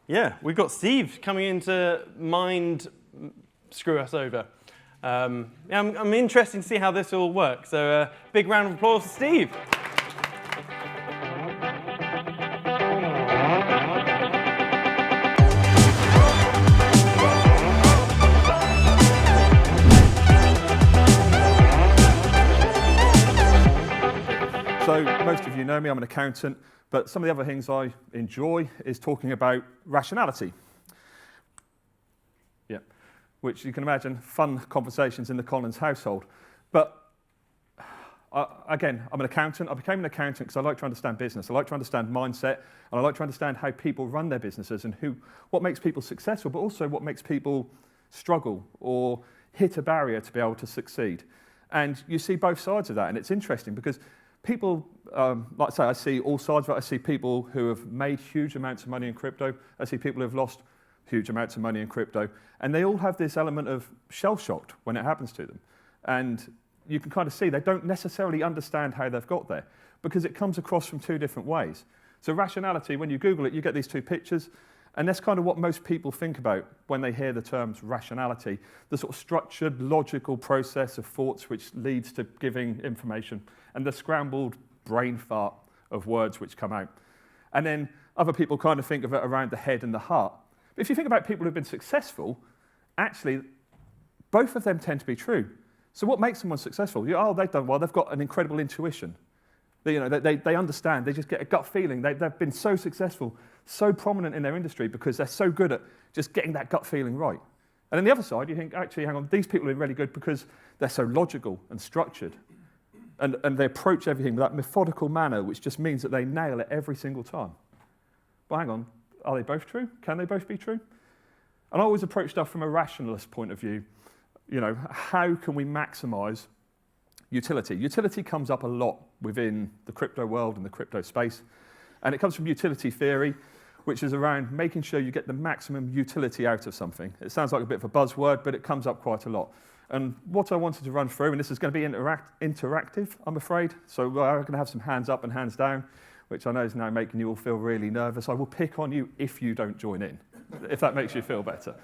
Yeah, we've got Steve coming in to screw us over. Yeah, I'm interested to see how this all works. So big round of applause for Steve. So most of you know me, I'm an accountant, but some of the other things I enjoy is talking about rationality. Yeah, which you can imagine, fun conversations in the Collins household. But again, I'm an accountant. I became an accountant because I like to understand business. I like to understand mindset, and I like to understand how people run their businesses and what makes people successful, but also what makes people struggle or hit a barrier to be able to succeed. And you see both sides of that, and it's interesting because people, like I say, I see all sides of it. I see people who have made huge amounts of money in crypto. I see people who have lost huge amounts of money in crypto. And they all have this element of shell-shocked when it happens to them. And you can kind of see they don't necessarily understand how they've got there because it comes across from two different ways. So rationality, when you Google it, you get these two pictures. And that's kind of what most people think about when they hear the terms rationality, the sort of structured, logical process of thoughts which leads to giving information, and the scrambled brain fart of words which come out. And then other people kind of think of it around the head and the heart. But if you think about people who've been successful, actually, both of them tend to be true. So what makes someone successful? They've done well, they've got an incredible intuition. They understand, they just get a gut feeling. They've been so successful, so prominent in their industry because they're so good at just getting that gut feeling right. And on the other side, you think, actually, hang on, these people are really good because they're so logical and structured. And they approach everything with that methodical manner, which just means that they nail it every single time. But hang on, are they both true? Can they both be true? And I always approach stuff from a rationalist point of view. You know, how can we maximize utility? Utility comes up a lot within the crypto world and the crypto space. And it comes from utility theory, which is around making sure you get the maximum utility out of something. It sounds like a bit of a buzzword, but it comes up quite a lot. And what I wanted to run through, and this is going to be interactive, I'm afraid. So we're going to have some hands up and hands down, which I know is now making you all feel really nervous. I will pick on you if you don't join in, if that makes you feel better,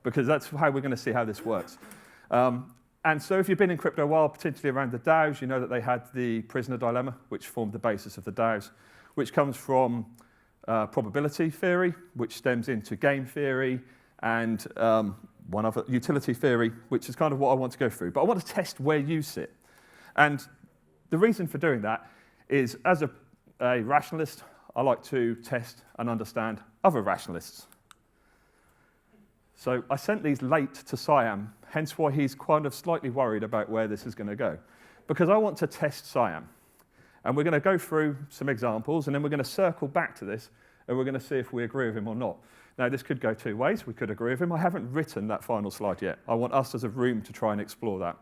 because that's how we're going to see how this works. And so if you've been in crypto a while, particularly around the DAOs, you know that they had the prisoner dilemma, which formed the basis of the DAOs, which comes from probability theory, which stems into game theory, and one other, utility theory, which is kind of what I want to go through. But I want to test where you sit. And the reason for doing that is, as a rationalist, I like to test and understand other rationalists. So I sent these late to Siam, hence why he's kind of slightly worried about where this is going to go. Because I want to test Siam. And we're going to go through some examples, and then we're going to circle back to this, and we're going to see if we agree with him or not. Now, this could go two ways. We could agree with him. I haven't written that final slide yet. I want us as a room to try and explore that.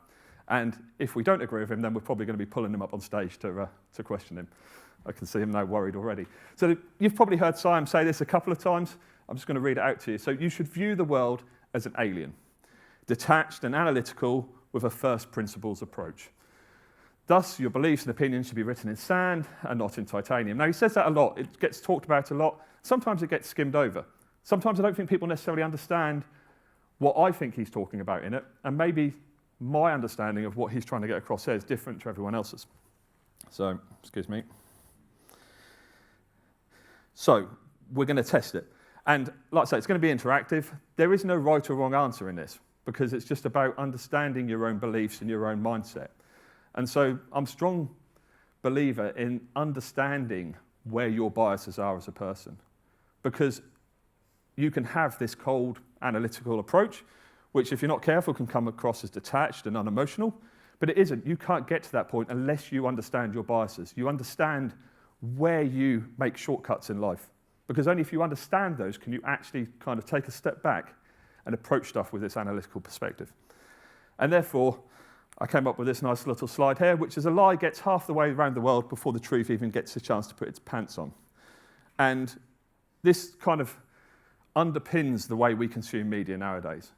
And if we don't agree with him, then we're probably going to be pulling him up on stage to question him. I can see him now worried already. So you've probably heard Siam say this a couple of times. I'm just going to read it out to you. So you should view the world as an alien, detached and analytical with a first principles approach. Thus, your beliefs and opinions should be written in sand and not in titanium. Now, he says that a lot. It gets talked about a lot. Sometimes it gets skimmed over. Sometimes I don't think people necessarily understand what I think he's talking about in it, and maybe my understanding of what he's trying to get across there is different to everyone else's. So, excuse me. So, we're going to test it. And like I say, it's going to be interactive. There is no right or wrong answer in this, because it's just about understanding your own beliefs and your own mindset. And so I'm a strong believer in understanding where your biases are as a person, because you can have this cold analytical approach, which if you're not careful can come across as detached and unemotional, but it isn't. You can't get to that point unless you understand your biases. You understand where you make shortcuts in life, because only if you understand those can you actually kind of take a step back and approach stuff with this analytical perspective. And therefore, I came up with this nice little slide here, which is a lie gets half the way around the world before the truth even gets a chance to put its pants on. And this kind of underpins the way we consume media nowadays.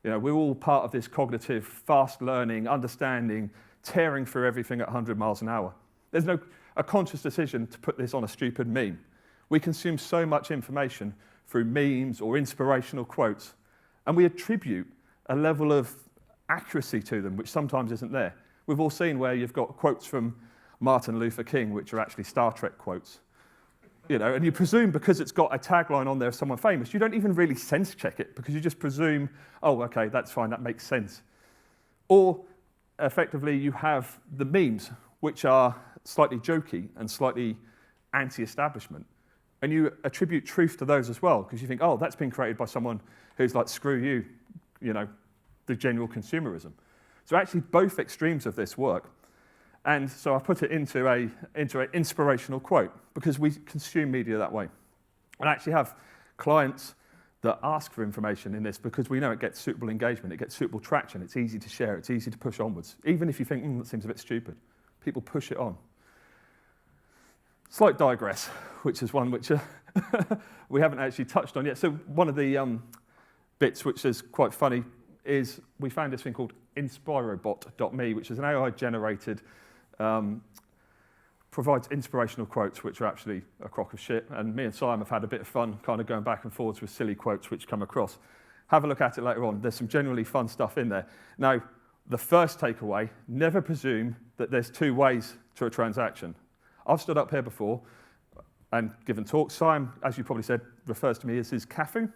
You know, we're all part of this cognitive, fast learning, understanding, tearing through everything at 100 miles an hour. There's no a conscious decision to put this on a stupid meme. We consume so much information through memes or inspirational quotes, and we attribute a level of accuracy to them, which sometimes isn't there. We've all seen where you've got quotes from Martin Luther King, which are actually Star Trek quotes. You know, and you presume because it's got a tagline on there of someone famous, you don't even really sense check it because you just presume, oh, okay, that's fine, that makes sense. Or effectively, you have the memes, which are slightly jokey and slightly anti-establishment. And you attribute truth to those as well because you think, oh, that's been created by someone who's like, screw you, you know, the general consumerism. So actually, both extremes of this work. And so I put it into an inspirational quote because we consume media that way. And I actually have clients that ask for information in this because we know it gets suitable engagement, it gets suitable traction, it's easy to share, it's easy to push onwards. Even if you think, that seems a bit stupid, people push it on. Slight digress, which is one which we haven't actually touched on yet. So one of the bits which is quite funny is we found this thing called inspirobot.me, which is an AI-generated provides inspirational quotes, which are actually a crock of shit. And me and Siam have had a bit of fun kind of going back and forwards with silly quotes which come across. Have a look at it later on. There's some genuinely fun stuff in there. Now, the first takeaway, never presume that there's two ways to a transaction. I've stood up here before and given talks. Siam, as you probably said, refers to me as his CAFU.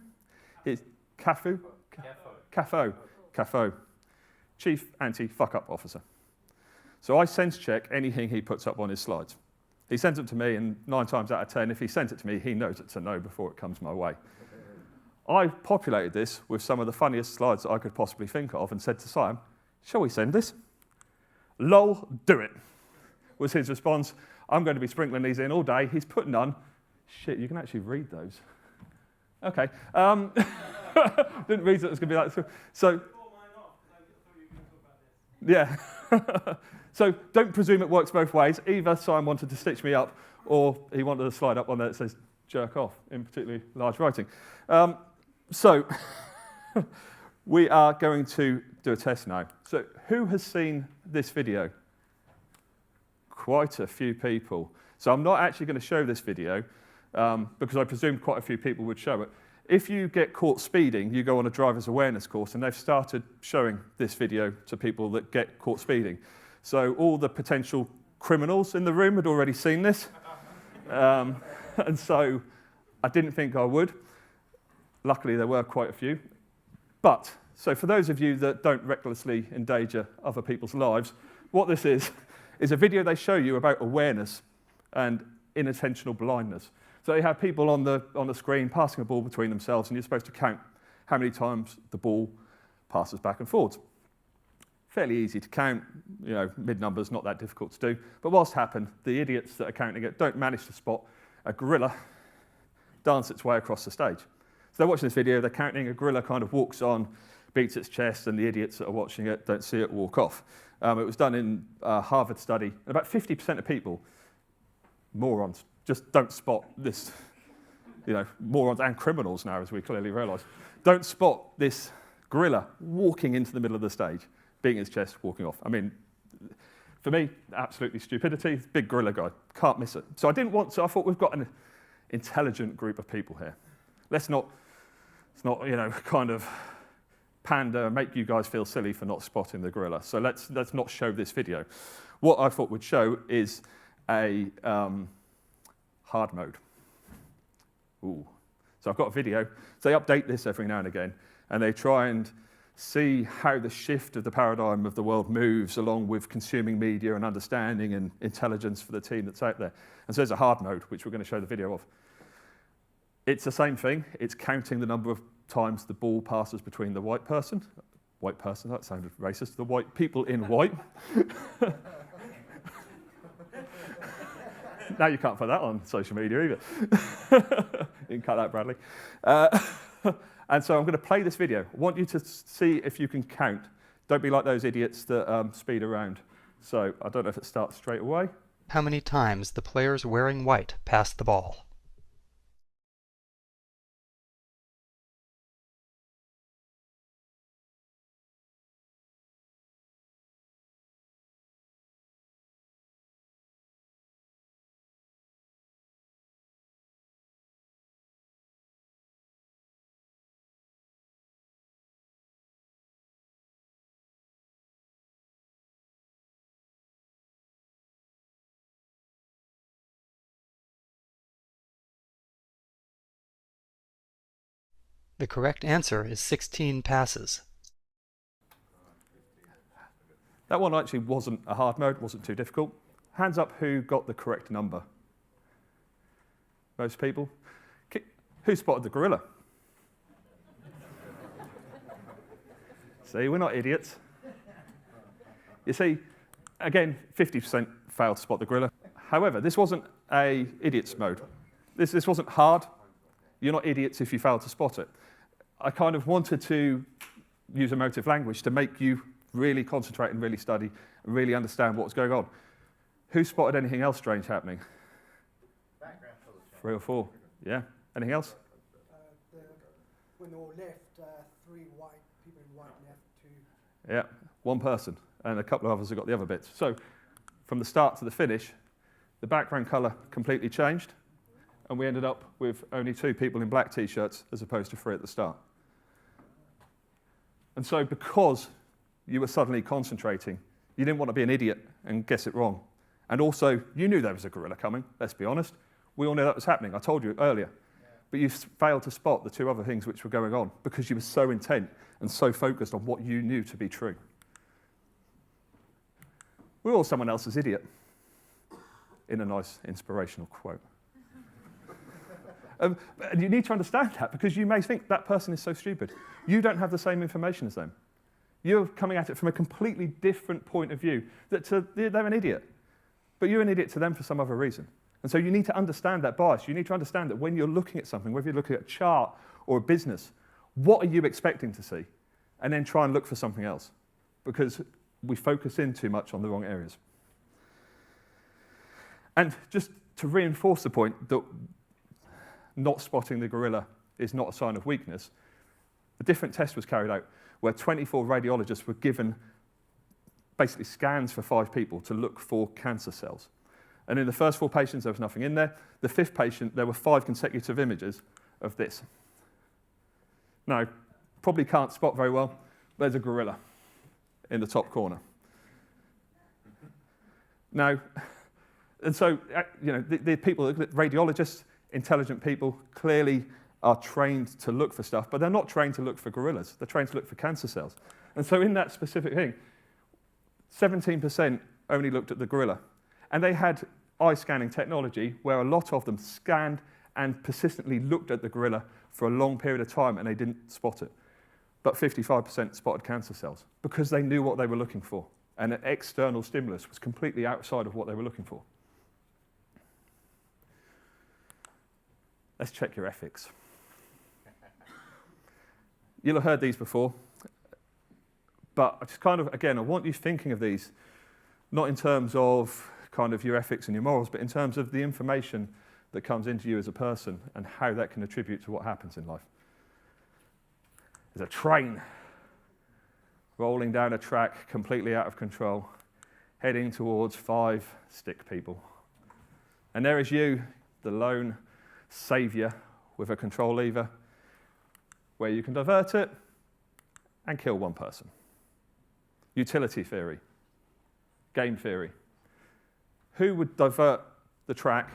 It's CAFU? CAFO. Chief Anti-Fuck-Up Officer. So I sense check anything he puts up on his slides. He sends it to me, and 9 times out of 10, if he sends it to me, he knows it's a no before it comes my way. I populated this with some of the funniest slides that I could possibly think of and said to Siam, shall we send this? Lol, do it, was his response. I'm going to be sprinkling these in all day. He's put none. Shit, you can actually read those. Okay. Didn't read that it was going to be like this. So, yeah. So don't presume it works both ways. Either Siam wanted to stitch me up or he wanted a slide up on there that says jerk off in particularly large writing. So we are going to do a test now. So who has seen this video? Quite a few people. So I'm not actually going to show this video because I presumed quite a few people would show it. If you get caught speeding, you go on a driver's awareness course, and they've started showing this video to people that get caught speeding. So all the potential criminals in the room had already seen this. And so I didn't think I would. Luckily, there were quite a few. But, so for those of you that don't recklessly endanger other people's lives, what this is a video they show you about awareness and inattentional blindness. So they have people on the screen passing a ball between themselves, and you're supposed to count how many times the ball passes back and forwards. Fairly easy to count, you know, mid-numbers, not that difficult to do. But what's happened, the idiots that are counting it don't manage to spot a gorilla dance its way across the stage. So they're watching this video, they're counting, a gorilla kind of walks on, beats its chest, and the idiots that are watching it don't see it walk off. It was done in a Harvard study, and about 50% of people, morons, just don't spot this, you know, morons and criminals now, as we clearly realise, don't spot this gorilla walking into the middle of the stage, beating his chest, walking off. I mean, for me, absolutely stupidity. Big gorilla guy, can't miss it. So I didn't want to, I thought we've got an intelligent group of people here. Let's not, you know, kind of pander, make you guys feel silly for not spotting the gorilla. So let's not show this video. What I thought would show is a hard mode. Ooh. So I've got a video. So they update this every now and again, and they try and see how the shift of the paradigm of the world moves along with consuming media and understanding and intelligence for the team that's out there. And so there's a hard mode, which we're going to show the video of. It's the same thing. It's counting the number of times the ball passes between the white person, that sounded racist, the white people in white. Now you can't put that on social media either. You can cut that, Bradley. And so I'm going to play this video. I want you to see if you can count. Don't be like those idiots that speed around. So I don't know if it starts straight away. How many times the players wearing white pass the ball? The correct answer is 16 passes. That one actually wasn't a hard mode, wasn't too difficult. Hands up who got the correct number. Most people. Who spotted the gorilla? See, we're not idiots. You see, again, 50% failed to spot the gorilla. However, this wasn't a idiots mode. This wasn't hard. You're not idiots if you fail to spot it. I kind of wanted to use emotive language to make you really concentrate and really study and really understand what was going on. Who spotted anything else strange happening? Background colour change. 3 or 4. Yeah. Anything else? When all left, 3 white people in white left, 2. Yeah. 1 person. And a couple of others have got the other bits. So from the start to the finish, the background colour completely changed. And we ended up with only 2 people in black T-shirts as opposed to 3 at the start. And so because you were suddenly concentrating, you didn't want to be an idiot and guess it wrong. And also, you knew there was a gorilla coming, let's be honest. We all knew that was happening, I told you earlier. But you failed to spot the 2 other things which were going on because you were so intent and so focused on what you knew to be true. We're all someone else's idiot, in a nice inspirational quote. And you need to understand that because you may think that person is so stupid. You don't have the same information as them. You're coming at it from a completely different point of view. They're an idiot. But you're an idiot to them for some other reason. And so you need to understand that bias. You need to understand that when you're looking at something, whether you're looking at a chart or a business, what are you expecting to see? And then try and look for something else. Because we focus in too much on the wrong areas. And just to reinforce the point that not spotting the gorilla is not a sign of weakness, a different test was carried out where 24 radiologists were given basically scans for 5 people to look for cancer cells. And in the first 4 patients, there was nothing in there. The 5th patient, there were 5 consecutive images of this. Now, probably can't spot very well. There's a gorilla in the top corner. Now, and so, the people, radiologists, intelligent people, clearly are trained to look for stuff, but they're not trained to look for gorillas. They're trained to look for cancer cells. And so in that specific thing, 17% only looked at the gorilla. And they had eye scanning technology where a lot of them scanned and persistently looked at the gorilla for a long period of time and they didn't spot it. But 55% spotted cancer cells because they knew what they were looking for. And an external stimulus was completely outside of what they were looking for. Let's check your ethics. You'll have heard these before, but I just kind of, again, I want you thinking of these, not in terms of kind of your ethics and your morals, but in terms of the information that comes into you as a person and how that can attribute to what happens in life. There's a train rolling down a track completely out of control, heading towards 5 stick people. And there is you, the lone saviour with a control lever, where you can divert it and kill 1 person. Utility theory, game theory. Who would divert the track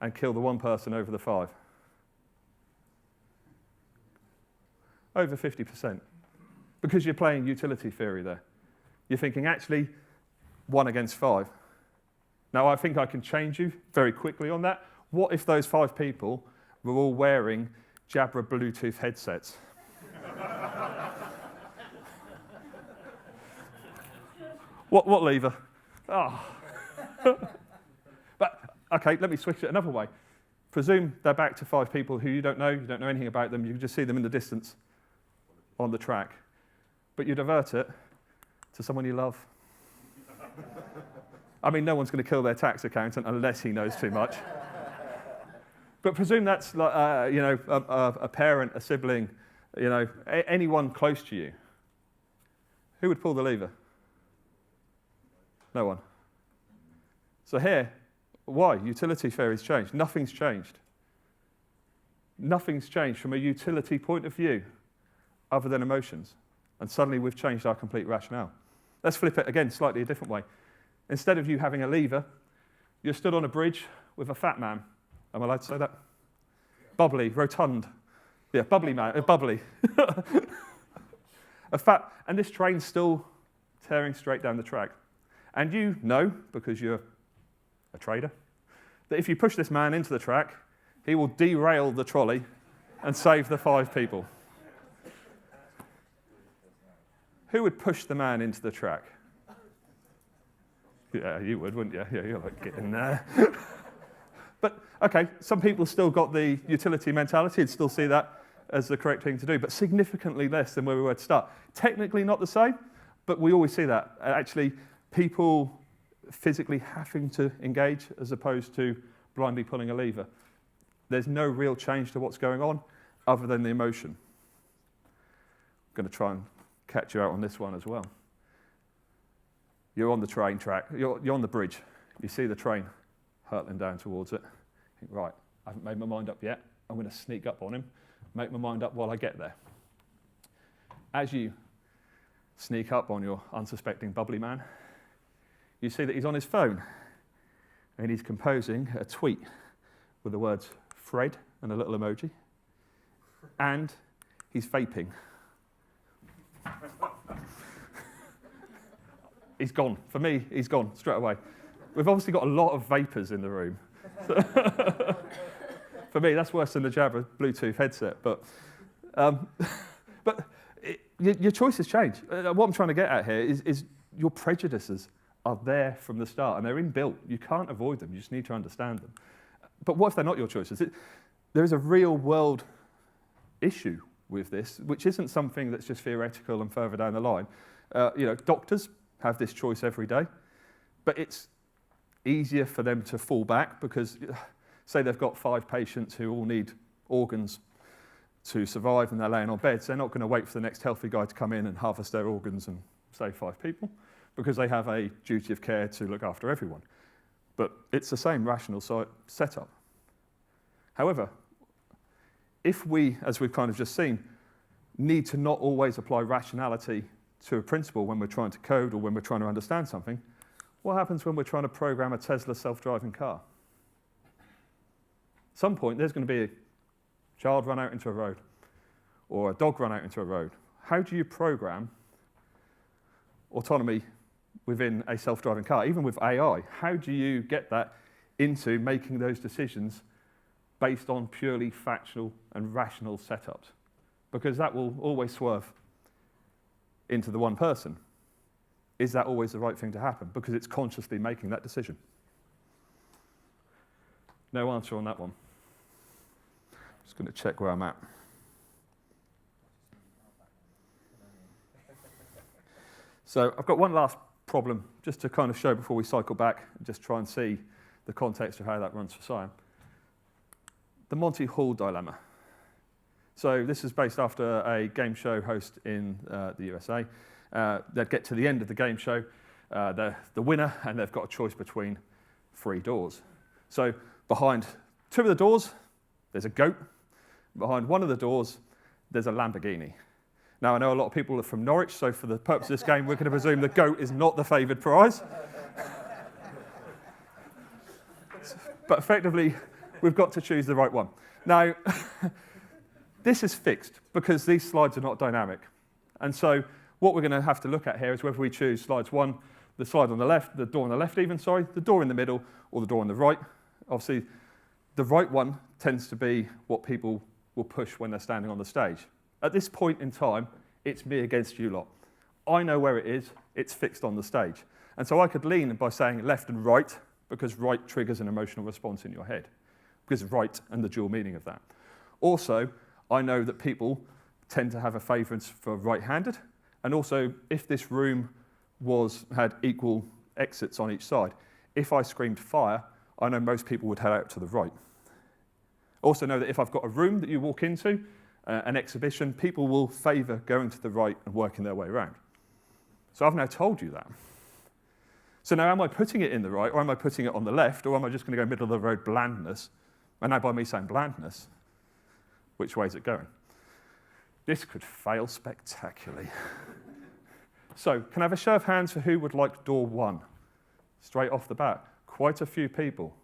and kill the 1 person over the 5? Over 50%. Because you're playing utility theory there. You're thinking, actually, 1 against 5. Now, I think I can change you very quickly on that. What if those 5 people were all wearing Jabra Bluetooth headsets? What lever? Oh. But, okay, let me switch it another way. Presume they're back to 5 people who you don't know anything about them, you can just see them in the distance on the track. But you divert it to someone you love. I mean, no one's going to kill their tax accountant unless he knows too much. But presume that's like, a parent, a sibling, anyone close to you. Who would pull the lever? No one. So here, why? Utility theory's changed. Nothing's changed. Nothing's changed from a utility point of view other than emotions. And suddenly we've changed our complete rationale. Let's flip it again, slightly a different way. Instead of you having a lever, you're stood on a bridge with a fat man. Am I allowed to say that? Bubbly, rotund. Yeah, bubbly man, bubbly. And this train's still tearing straight down the track. And you know, because you're a trader, that if you push this man into the track, he will derail the trolley and save the 5 people. Who would push the man into the track? Yeah, you would, wouldn't you? Yeah, you're like, get in there. But, okay, some people still got the utility mentality and still see that as the correct thing to do, but significantly less than where we were at the start. Technically not the same, but we always see that. Actually, people physically having to engage as opposed to blindly pulling a lever. There's no real change to what's going on other than the emotion. I'm going to try and catch you out on this one as well. You're on the train track, you're on the bridge, you see the train hurtling down towards it. You think, right, I haven't made my mind up yet, I'm going to sneak up on him, make my mind up while I get there. As you sneak up on your unsuspecting bubbly man, you see that he's on his phone and he's composing a tweet with the words Fred and a little emoji, and he's vaping. He's gone. For me, he's gone straight away. We've obviously got a lot of vapors in the room. For me, that's worse than the Jabra Bluetooth headset. But your choices change. What I'm trying to get at here is your prejudices are there from the start, and they're inbuilt. You can't avoid them. You just need to understand them. But what if they're not your choices? There is a real-world issue with this, which isn't something that's just theoretical and further down the line. Doctors have this choice every day, but it's easier for them to fall back because, say they've got 5 patients who all need organs to survive and they're laying on beds, they're not going to wait for the next healthy guy to come in and harvest their organs and save 5 people because they have a duty of care to look after everyone. But it's the same rational setup. However, if we, as we've kind of just seen, need to not always apply rationality to a principle when we're trying to code or when we're trying to understand something, what happens when we're trying to program a Tesla self-driving car? At some point, there's going to be a child run out into a road or a dog run out into a road. How do you program autonomy within a self-driving car, even with AI? How do you get that into making those decisions based on purely factual and rational setups? Because that will always swerve into the one person. Is that always the right thing to happen? Because it's consciously making that decision. No answer on that one. Just going to check where I'm at. So I've got one last problem just to kind of show before we cycle back and just try and see the context of how that runs for Siam. The Monty Hall dilemma. So this is based after a game show host in the USA. They'd get to the end of the game show, they're the winner, and they've got a choice between 3 doors. So behind 2 of the doors, there's a goat. Behind 1 of the doors, there's a Lamborghini. Now, I know a lot of people are from Norwich, so for the purpose of this game, we're going to presume the goat is not the favoured prize. But effectively, we've got to choose the right one. Now, this is fixed because these slides are not dynamic. And so what we're going to have to look at here is whether we choose slides 1, the slide on the left, the door on the left even, sorry, the door in the middle, or the door on the right. Obviously, the right one tends to be what people will push when they're standing on the stage. At this point in time, it's me against you lot. I know where it is, it's fixed on the stage. And so I could lean by saying left and right, because right triggers an emotional response in your head, because right and the dual meaning of that. Also, I know that people tend to have a favourance for right-handed, and also if this room had equal exits on each side, if I screamed fire, I know most people would head out to the right. Also know that if I've got a room that you walk into, an exhibition, people will favour going to the right and working their way around. So I've now told you that. So now am I putting it in the right, or am I putting it on the left, or am I just going to go middle of the road blandness? And now by me saying blandness, which way is it going? This could fail spectacularly. So can I have a show of hands for who would like door 1? Straight off the bat. Quite a few people.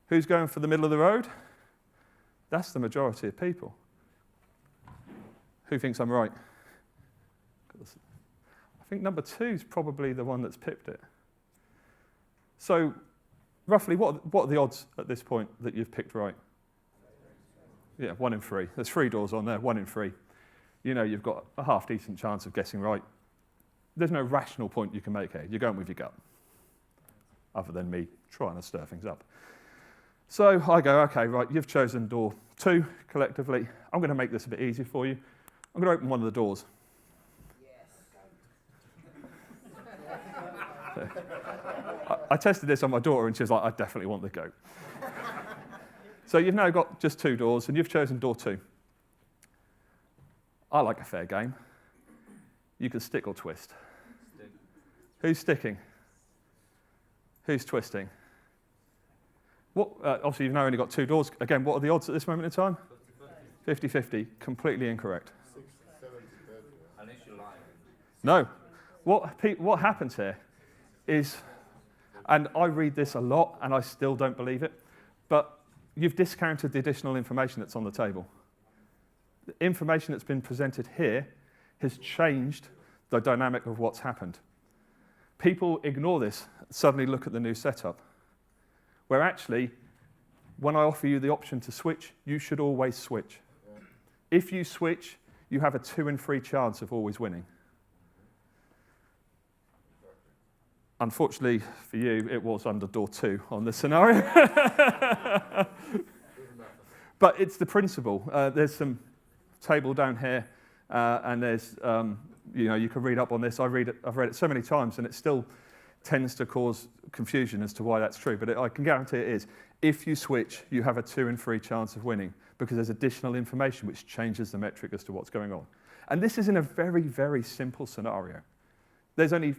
Who's going for the middle of the road? That's the majority of people. Who thinks I'm right? I think number 2 is probably the one that's pipped it. So, roughly, what are the odds at this point that you've picked right? Yeah, 1 in 3. There's 3 doors on there, 1 in 3. You know you've got a half-decent chance of guessing right. There's no rational point you can make here. You're going with your gut, other than me trying to stir things up. So I go, okay, right, you've chosen door 2 collectively. I'm going to make this a bit easy for you. I'm going to open one of the doors. I tested this on my daughter, and she was like, I definitely want the goat. So you've now got just 2 doors, and you've chosen door 2. I like a fair game. You can stick or twist. Who's sticking? Who's twisting? What, obviously, you've now only got 2 doors. Again, what are the odds at this moment in time? 50-50. Completely incorrect. Unless you're lying. No. What happens here is, and I read this a lot, and I still don't believe it, but you've discounted the additional information that's on the table. The information that's been presented here has changed the dynamic of what's happened. People ignore this, suddenly look at the new setup, where actually, when I offer you the option to switch, you should always switch. Yeah. If you switch, you have a 2 in 3 chance of always winning. Unfortunately for you, it was under door 2 on this scenario. But it's the principle. There's some table down here, and there's, you can read up on this. I've read it so many times, and it still tends to cause confusion as to why that's true. But I can guarantee it is. If you switch, you have a 2 in 3 chance of winning, because there's additional information which changes the metric as to what's going on. And this is in a very, very simple scenario. There's only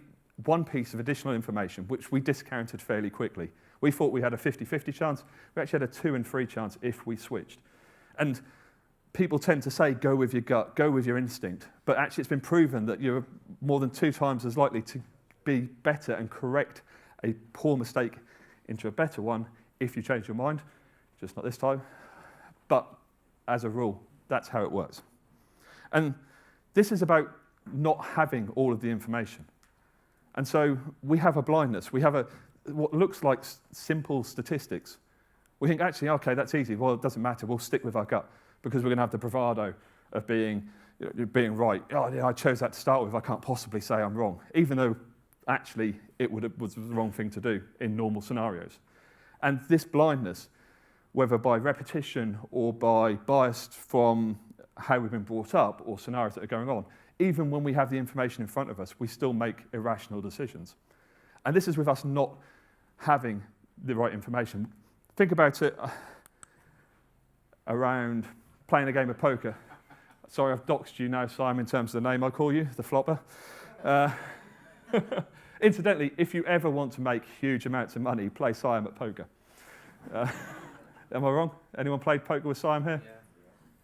one piece of additional information, which we discounted fairly quickly. We thought we had a 50-50 chance. We actually had a 2 in 3 chance if we switched. And people tend to say, go with your gut, go with your instinct. But actually, it's been proven that you're more than 2 times as likely to be better and correct a poor mistake into a better one if you change your mind. Just not this time. But as a rule, that's how it works. And this is about not having all of the information. And so we have a blindness. We have what looks like simple statistics. We think, actually, okay, that's easy. Well, it doesn't matter. We'll stick with our gut because we're going to have the bravado of being right. Oh, yeah, I chose that to start with. I can't possibly say I'm wrong, even though actually it was the wrong thing to do in normal scenarios. And this blindness, whether by repetition or by bias from how we've been brought up or scenarios that are going on, even when we have the information in front of us, we still make irrational decisions. And this is with us not having the right information. Think about it around playing a game of poker. Sorry, I've doxed you now, Siam, in terms of the name I call you, the flopper. Incidentally, if you ever want to make huge amounts of money, play Siam at poker. Am I wrong? Anyone played poker with Siam here? Yeah.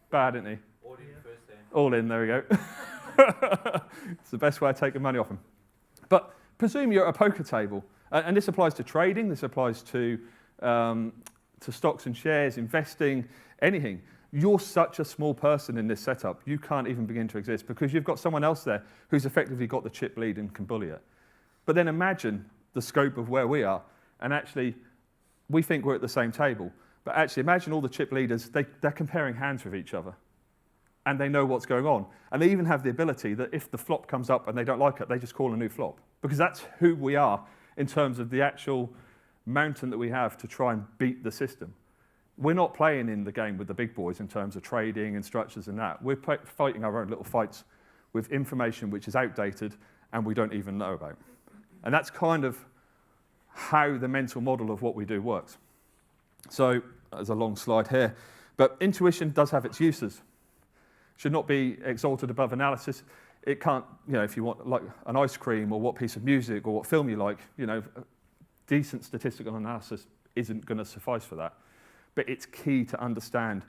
Bad, isn't he? All in first day. All in, there we go. It's the best way of taking money off them. But presume you're at a poker table, and this applies to trading, this applies to stocks and shares, investing, anything. You're such a small person in this setup, you can't even begin to exist because you've got someone else there who's effectively got the chip lead and can bully it. But then imagine the scope of where we are, and actually, we think we're at the same table, but actually imagine all the chip leaders, they're comparing hands with each other. And they know what's going on. And they even have the ability that if the flop comes up and they don't like it, they just call a new flop. Because that's who we are in terms of the actual mountain that we have to try and beat the system. We're not playing in the game with the big boys in terms of trading and structures and that. We're fighting our own little fights with information which is outdated and we don't even know about. And that's kind of how the mental model of what we do works. So there's a long slide here. But intuition does have its uses. Should not be exalted above analysis. It can't, if you want like an ice cream or what piece of music or what film you like, decent statistical analysis isn't going to suffice for that. But it's key to understand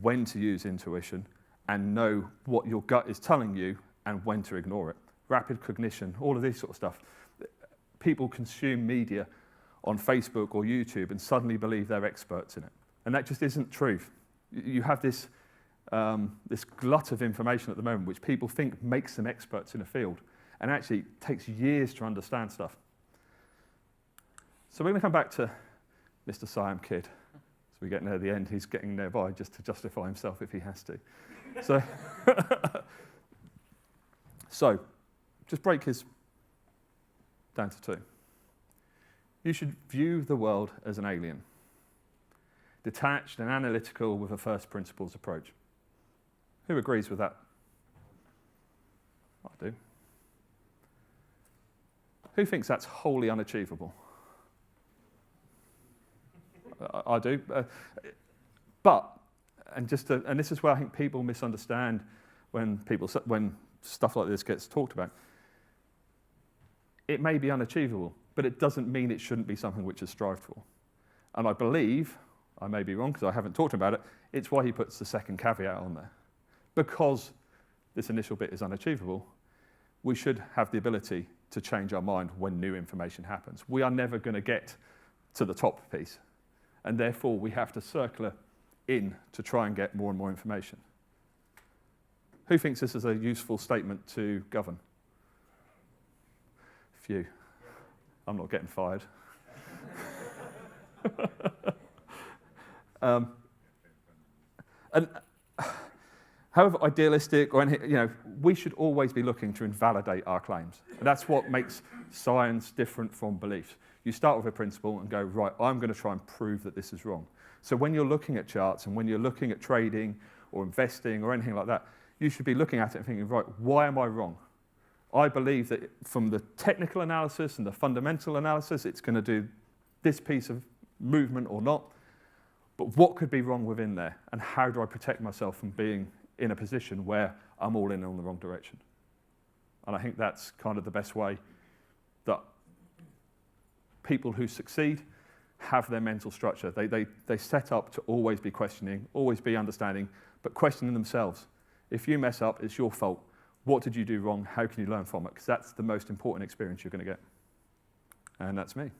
when to use intuition and know what your gut is telling you and when to ignore it. Rapid cognition, all of this sort of stuff. People consume media on Facebook or YouTube and suddenly believe they're experts in it. And that just isn't truth. You have this this glut of information at the moment, which people think makes them experts in a field, and actually takes years to understand stuff. So we're going to come back to Mr. Siam Kid. So we're getting near the end. He's getting nearby just to justify himself if he has to. So, so just break his down to 2. You should view the world as an alien, detached and analytical with a first principles approach. Who agrees with that? I do. Who thinks that's wholly unachievable? I do. And this is where I think people misunderstand when stuff like this gets talked about. It may be unachievable, but it doesn't mean it shouldn't be something which is strived for. And I believe, I may be wrong because I haven't talked about it, it's why he puts the second caveat on there. Because this initial bit is unachievable, we should have the ability to change our mind when new information happens. We are never going to get to the top piece, and therefore we have to circle in to try and get more and more information. Who thinks this is a useful statement to govern? Few. I'm not getting fired. And however idealistic or anything, we should always be looking to invalidate our claims. And that's what makes science different from beliefs. You start with a principle and go, right, I'm going to try and prove that this is wrong. So when you're looking at charts and when you're looking at trading or investing or anything like that, you should be looking at it and thinking, right, why am I wrong? I believe that from the technical analysis and the fundamental analysis, it's going to do this piece of movement or not. But what could be wrong within there? And how do I protect myself from being in a position where I'm all in on the wrong direction? And I think that's kind of the best way that people who succeed have their mental structure. They set up to always be questioning, always be understanding, but questioning themselves. If you mess up, it's your fault. What did you do wrong? How can you learn from it? Because that's the most important experience you're going to get. And that's me.